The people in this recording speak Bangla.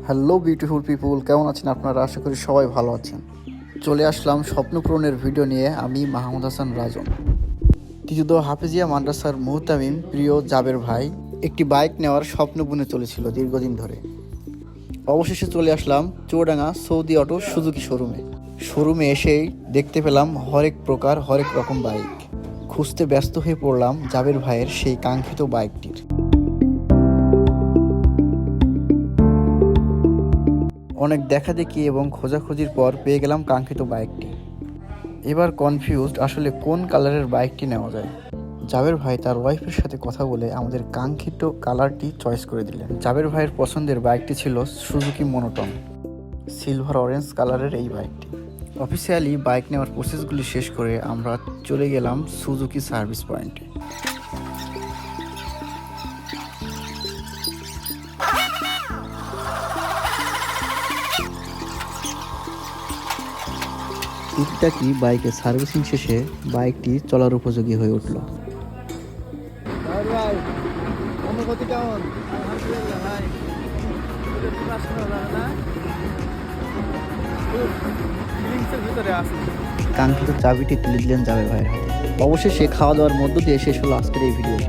হ্যালো বিউটিফুল পিপুল, কেমন আছেন আপনারা? আশা করি সবাই ভালো আছেন। চলে আসলাম স্বপ্ন পূরণের ভিডিও নিয়ে। আমি মাহমুদ হাসান রাজন, তিজুদ হাফেজিয়া মাদ্রাসার মুহতামিম প্রিয় জাবের ভাই একটি বাইক নেওয়ার স্বপ্ন বুনে চলেছিল দীর্ঘদিন ধরে। অবশেষে চলে আসলাম চুয়াডাঙ্গা সৌদি অটো সুজুকি শোরুমে এসেই দেখতে পেলাম হরেক প্রকার হরেক রকম বাইক। খুঁজতে ব্যস্ত হয়ে পড়লাম জাবের ভাইয়ের সেই কাঙ্ক্ষিত বাইকটির। অনেক দেখাদেখি এবং খোঁজাখুঁজির পর পেয়ে গেলাম কাঙ্ক্ষিত বাইকটি। এবার কনফিউজড, আসলে কোন কালারের বাইকটি নেওয়া যায়। জাবের ভাই তার ওয়াইফের সাথে কথা বলে আমাদের কাঙ্ক্ষিত কালারটি চয়েস করে দিলেন। জাবের ভাইয়ের পছন্দের বাইকটি ছিল সুজুকি মনোটন সিলভার অরেঞ্জ কালারের এই বাইকটি। অফিসিয়ালি বাইক নেওয়ার প্রসেসগুলি শেষ করে আমরা চলে গেলাম সুজুকি সার্ভিস পয়েন্টে। টুকটাকি বাইকের সার্ভিসিং শেষে বাইকটি চলার উপযোগী হয়ে উঠল। ভাই অনুভূতি কেমন? আলহামদুলিল্লাহ ভাই, ফিলিংসের ভিতরে আছে। কাঙ্ক্ষিত চাবিটি তুলে দিলেন জাবের ভাইয়ের হাতে। অবশেষে খাওয়া দাওয়ার মধ্য দিয়ে শেষ হলো আজকের এই ভিডিওটি।